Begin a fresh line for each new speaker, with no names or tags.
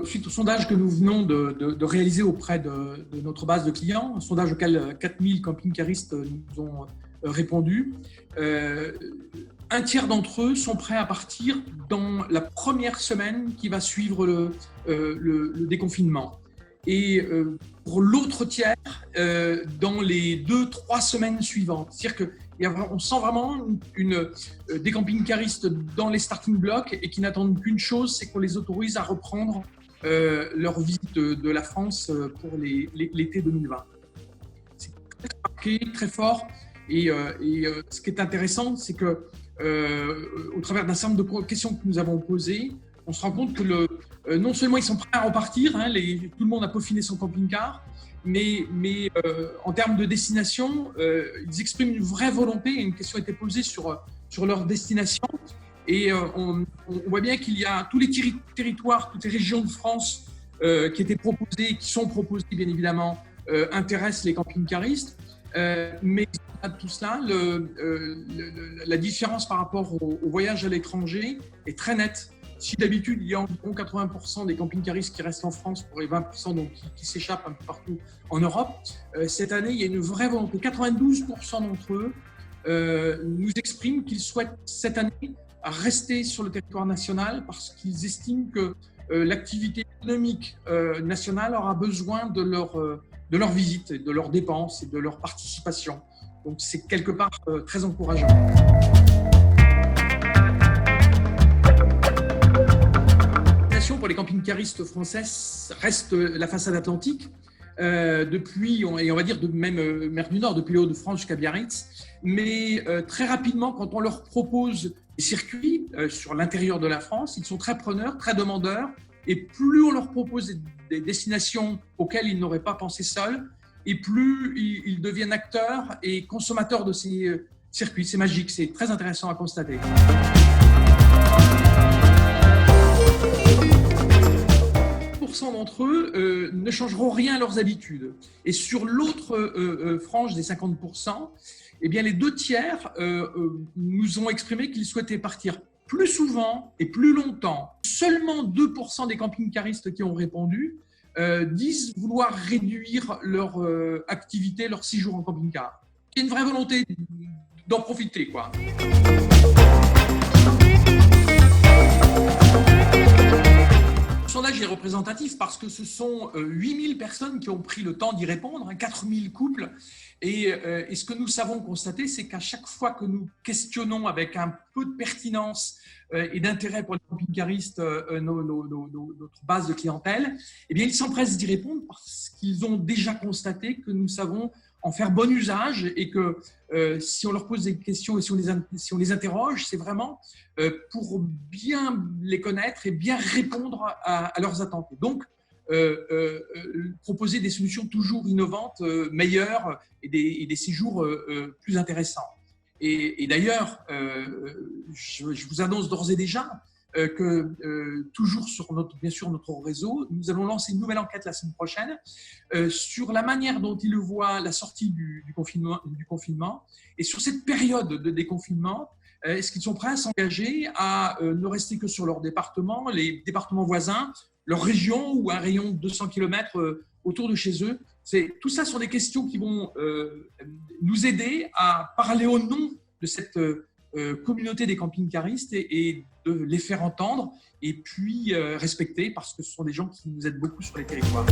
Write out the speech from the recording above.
Suite au sondage que nous venons de réaliser auprès de notre base de clients, un sondage auquel 4000 camping-caristes nous ont répondu, un tiers d'entre eux sont prêts à partir dans la première semaine qui va suivre le déconfinement. Et pour l'autre tiers, dans les 2-3 semaines suivantes. C'est-à-dire qu'on sent vraiment des camping-caristes dans les starting blocks et qui n'attendent qu'une chose, c'est qu'on les autorise à reprendre leur visite de la France pour l'été 2020. C'est très marqué, très fort. Et ce qui est intéressant, c'est que au travers d'un certain nombre de questions que nous avons posées, on se rend compte que non seulement ils sont prêts à repartir, tout le monde a peaufiné son camping-car, mais en termes de destination, ils expriment une vraie volonté. Une question a été posée sur leur destination. Et on voit bien qu'il y a tous les territoires, toutes les régions de France qui étaient proposées, qui sont proposées bien évidemment, intéressent les camping-caristes. Mais à tout cela, la différence par rapport au voyage à l'étranger est très nette. Si d'habitude, il y a environ 80% des camping-caristes qui restent en France pour les 20% donc, qui s'échappent un peu partout en Europe, cette année, il y a une vraie volonté. 92% d'entre eux nous expriment qu'ils souhaitent cette année rester sur le territoire national parce qu'ils estiment que l'activité économique nationale aura besoin de leur visite, de leurs dépenses et de leur participation. Donc c'est quelque part très encourageant. Pour les camping-caristes français reste la façade atlantique depuis, et on va dire même mer du Nord, depuis les Hauts-de-France jusqu'à Biarritz. Mais très rapidement, quand on leur propose des circuits sur l'intérieur de la France, ils sont très preneurs, très demandeurs. Et plus on leur propose des destinations auxquelles ils n'auraient pas pensé seuls, et plus ils deviennent acteurs et consommateurs de ces circuits. C'est magique, c'est très intéressant à constater. D'entre eux ne changeront rien à leurs habitudes. Et sur l'autre frange des 50%, eh bien, les 2 tiers nous ont exprimé qu'ils souhaitaient partir plus souvent et plus longtemps. Seulement 2% des camping-caristes qui ont répondu disent vouloir réduire leur activité, leur séjour en camping-car. Il y a une vraie volonté d'en profiter, quoi. Le sondage est représentatif parce que ce sont 8000 personnes qui ont pris le temps d'y répondre, 4000 couples. Et ce que nous savons constater, c'est qu'à chaque fois que nous questionnons avec un peu de pertinence et d'intérêt pour les camping-caristes notre base de clientèle, eh bien, ils s'empressent d'y répondre parce qu'ils ont déjà constaté que nous savons en faire bon usage et que si on leur pose des questions et si on les interroge, c'est vraiment pour bien les connaître et bien répondre à leurs attentes. Donc, proposer des solutions toujours innovantes, meilleures et des séjours plus intéressants. Et d'ailleurs, je vous annonce d'ores et déjà que toujours sur bien sûr notre réseau, nous allons lancer une nouvelle enquête la semaine prochaine sur la manière dont ils voient la sortie du confinement et sur cette période de déconfinement. Est-ce qu'ils sont prêts à s'engager à ne rester que sur leur département, les départements voisins, leur région ou un rayon de 200 km autour de chez eux? Tout ça sont des questions qui vont nous aider à parler au nom de cette communauté des camping-caristes et de les faire entendre et puis respecter parce que ce sont des gens qui nous aident beaucoup sur les territoires.